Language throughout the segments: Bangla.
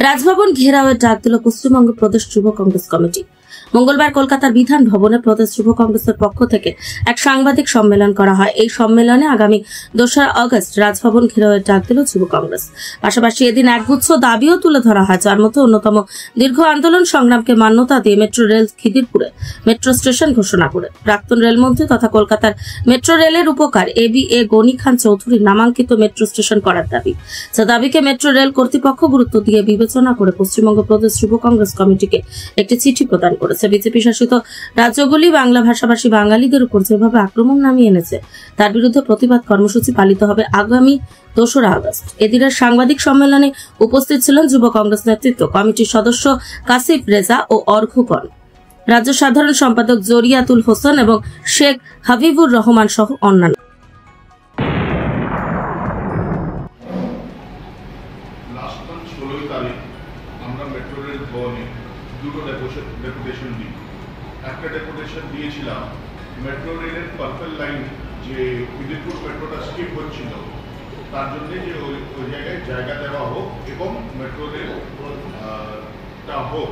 রাজভবন ঘেরাওয়ের ডাক দিল পশ্চিমবঙ্গ প্রদেশ যুব কংগ্রেস কমিটি। মঙ্গলবার কলকাতার বিধান ভবনে প্রদেশ যুব কংগ্রেসের পক্ষ থেকে এক সাংবাদিক সম্মেলন করা হয়। এই সম্মেলনে আগামী 2রা আগস্ট রাজভবন ঘেরাওয়ের ডাক দিল যুব কংগ্রেস। পাশাপাশি এদিন একগুচ্ছ দাবিও তুলে ধরা হয়, যার মধ্যে অন্যতম দীর্ঘ আন্দোলন সংগ্রামকে মান্যতা দিয়ে মেট্রো রেল খিদিরপুরে মেট্রো স্টেশন ঘোষণা করে প্রাক্তন রেলমন্ত্রী তথা কলকাতার মেট্রো রেলের উপকার এ গনি খান চৌধুরীর নামাঙ্কিত মেট্রো স্টেশন করার দাবি। যে দাবিকে মেট্রো রেল কর্তৃপক্ষ গুরুত্ব দিয়ে বিবেচনা করে পশ্চিমবঙ্গ প্রদেশ যুব কংগ্রেস কমিটিকে একটি চিঠি প্রদান করেছে। বিজেপি শাসিত রাজ্যগুলি বাংলা ভাষাভাষী বাঙালিদের উপর যেভাবে আক্রমণ নামিয়ে এনেছে তার বিরুদ্ধে প্রতিবাদ কর্মসূচি পালিত হবে আগামী 2রা আগস্ট। এদিনের সাংবাদিক সম্মেলনে উপস্থিত ছিলেন যুব কংগ্রেস নেতৃত্ব, কমিটির সদস্য কাসিফ রেজা ও অর্ঘগণ, রাজ্য সাধারণ সম্পাদক জরিয়াতুল হোসেন এবং শেখ হাবিবুর রহমান সহ অন্যান্য। আমরা মেট্রো রেল ভবনে দুটো ডেপুটেশন দিই। একটা ডেপুটেশন দিয়েছিলাম মেট্রো রেলের পার্পল লাইন যে খিদিরপুর মেট্রোটা স্কিপ হচ্ছিল তার জন্য যে ওই জায়গায় জায়গা দেওয়া হোক এবং মেট্রো রেলটা হোক,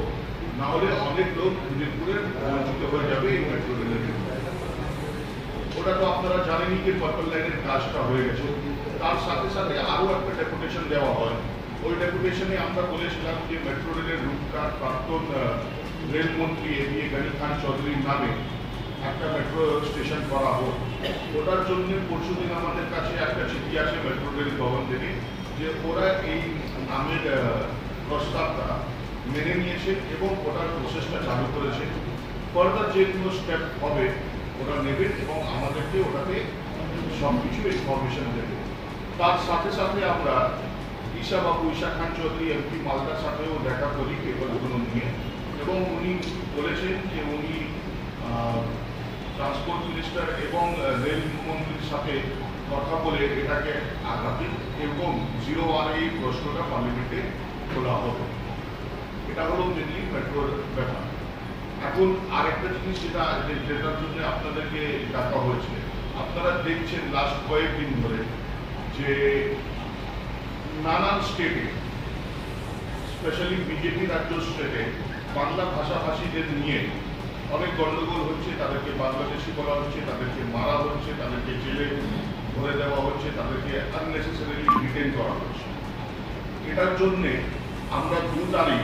না হলে অনেক লোক খিদিরপুরের বঞ্চিত হয়ে যাবে এই মেট্রো রেলের। ওটা তো আপনারা জানেনই যে পার্পল লাইনের কাজটা হয়ে গেছে। তার সাথে সাথে আরও একটা ডেপুটেশন দেওয়া হয়। ওই ডেপুটেশনে আমরা বলেছিলাম যে মেট্রো রেলের রুটকার প্রাক্তন রেলমন্ত্রী এ গনি খান চৌধুরীর নামে একটা মেট্রো স্টেশন করা হোক। ওটার জন্য পরশুদিন আমাদের কাছে একটা চিঠি আসে মেট্রো রেল ভবন থেকে যে ওরা এই নামের প্রস্তাবটা মেনে নিয়েছে এবং ওটার প্রসেসটা চালু করেছে। ফার্দার যে কোনো স্টেপ হবে ওরা নেবে এবং আমাদেরকে ওটাতে সবকিছু ইনফরমেশন দেবে। তার সাথে সাথে আমরা ঈশা খান চৌধুরী এমপি মালদার সাথেও দেখা করি পেপারগুলো নিয়ে, এবং উনি বলেছেন যে উনি ট্রান্সপোর্ট মিনিস্টার এবং রেল মন্ত্রীর সাথে কথা বলে এটাকে আগামী এবং 0-1 এই প্রশ্নটা পার্লামেন্টে তোলা হবে। এটা হলো মেনলি মেট্রোর ব্যাপার। এখন আরেকটা জিনিস যেটার জন্য আপনাদেরকে ডাকা হয়েছে, আপনারা দেখছেন লাস্ট কয়েকদিন ধরে যে নানান স্টেটে, স্পেশালি বিজেপি রাজ্য স্টেটে বাংলা ভাষাভাষীদের নিয়ে অনেক গন্ডগোল হচ্ছে। তাদেরকে বাংলাদেশি বলা হচ্ছে, তাদেরকে মারা হচ্ছে, তাদেরকে জেলে ভরে দেওয়া হচ্ছে, তাদেরকে আননেসেসারিলি ডিটেইন করা হচ্ছে। এটার জন্যে আমরা 2 তারিখ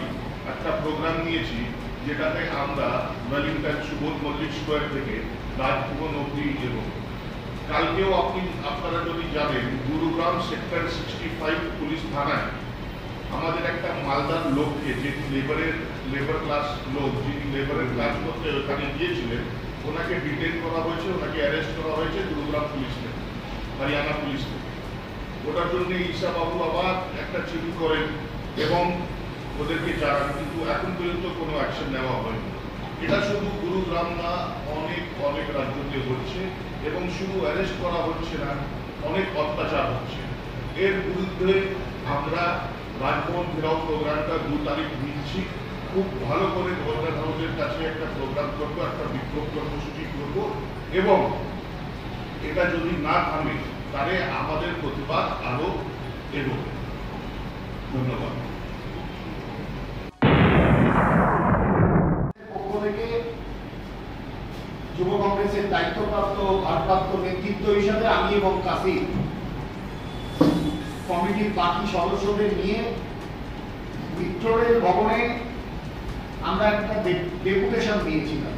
একটা প্রোগ্রাম নিয়েছি, যেটাতে আমরা ওয়েলিংটন সুবোধ মল্লিক স্কোয়ার থেকে রাজভবন অব্দি এবং কালকেও আপনারা যদি জানেন গুরুগ্রাম সেক্টর 65 পুলিশ থানায় আমাদের একটা মালদার লোককে, যিনি লেবার ক্লাস লোক, যিনি লেবারের কাজ করতে ওখানে গিয়েছিলেন, ওনাকে ডিটেইন করা হয়েছে, ওনাকে অ্যারেস্ট করা হয়েছে গুরুগ্রাম পুলিশ থেকে, হরিয়ানা পুলিশ থেকে। ওটার জন্য ঈশা বাবু আবার একটা চিঠি করেন এবং ওদেরকে জানান, কিন্তু এখন পর্যন্ত কোনো অ্যাকশন নেওয়া হয়নি। এটা শুধু গুরুগ্রাম না, অনেক রাজ্যতে হচ্ছে এবং শুধু অ্যারেস্ট করা হচ্ছে না, অনেক অত্যাচার হচ্ছে। এর বিরুদ্ধে আমরা রাজভবন ঘেরাও প্রোগ্রামটা 2 তারিখ নিচ্ছি। খুব ভালো করে গভর্নর হাউসের কাছে একটা প্রোগ্রাম করবো, একটা বিক্ষোভ কর্মসূচি করব এবং এটা যদি না থামে তাহলে আমাদের প্রতিবাদ আরো এগোবে। ধন্যবাদ। যুব কংগ্রেসের দায়িত্বপ্রাপ্ত ভারপ্রাপ্ত নেতৃত্ব হিসাবে আমি এবং কাসিফ কমিটির বাকি সদস্যদের নিয়ে মেট্রো রেল ভবনে আমরা একটা ডেপুটেশন দিয়েছিলাম।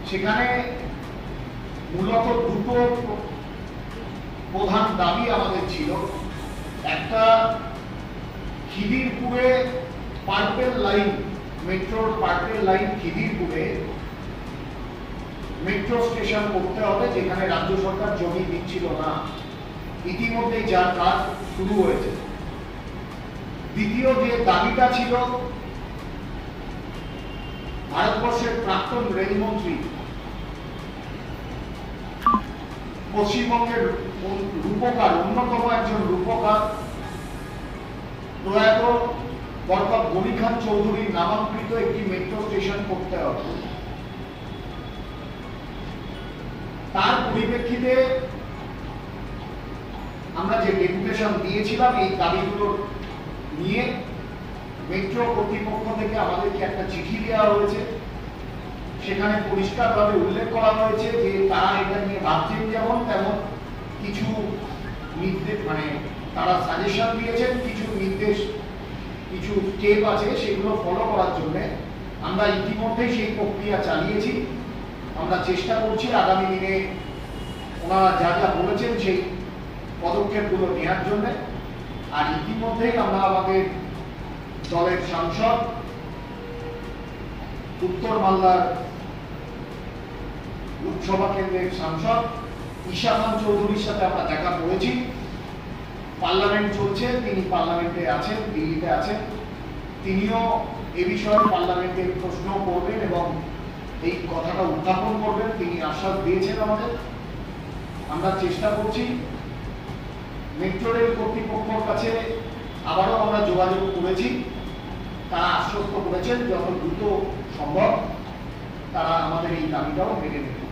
সেখানে মূলত 2টো প্রধান দাবি আমাদের ছিল। একটা, খিদিরপুরে পার্পল লাইন, মেট্রোর পার্পল লাইন খিদিরপুরে মেট্রো স্টেশন করতে হবে, যেখানে রাজ্য সরকার জমি দিচ্ছিল না, ইতিমধ্যেই যার কাজ শুরু হয়েছে। দ্বিতীয় যে দাবিটা ছিল, ভারতবর্ষের প্রাক্তন রেলমন্ত্রী, পশ্চিমবঙ্গের রূপকার, অন্যতম একজন রূপকার প্রয়াত বরকত গনি খান চৌধুরীর নামাঙ্কিত একটি মেট্রো স্টেশন করতে হবে। তার পরিপ্রেক্ষিতে আমরা যে ডেপুটেশন দিয়েছিলাম এই দাবিগুলো নিয়ে মেট্রো কর্তৃপক্ষ থেকে আমাদেরকে একটা চিঠি দেওয়া হয়েছে, সেখানে পরিষ্কারভাবে উল্লেখ করা হয়েছে যে তারা এটা নিয়ে ভাবছেন যেমন তেমন কিছু নির্দেশ, মানে তারা সাজেশন দিয়েছেন, কিছু নির্দেশ, কিছু স্টেপ আছে সেগুলো ফলো করার জন্য আমরা ইতিমধ্যেই সেই প্রক্রিয়া চালিয়েছি। আমরা চেষ্টা করছি আগামী দিনে ওনারা যা যা বলেছেন সেই পদক্ষেপগুলো নেওয়ার জন্য। আর ইতিমধ্যেই আমরা আমাদের দলের সাংসদ, উত্তর মালদার লোকসভা কেন্দ্রের সাংসদ ঈশা খান চৌধুরীর সাথে আমরা দেখা করেছি। পার্লামেন্ট চলছে, তিনি পার্লামেন্টে আছেন, দিল্লিতে আছেন, তিনিও এ বিষয়ে পার্লামেন্টে প্রশ্ন করবেন এবং এই কথাটা উত্থাপন করবেন, তিনি আশ্বাস দিয়েছেন আমাদের। আমরা চেষ্টা করছি মেট্রো রেল কর্তৃপক্ষের কাছে, আবারও আমরা যোগাযোগ করেছি, তারা আশ্বস্ত করেছেন যত দ্রুত সম্ভব তারা আমাদের এই দাবিটাও মেনে নেবে।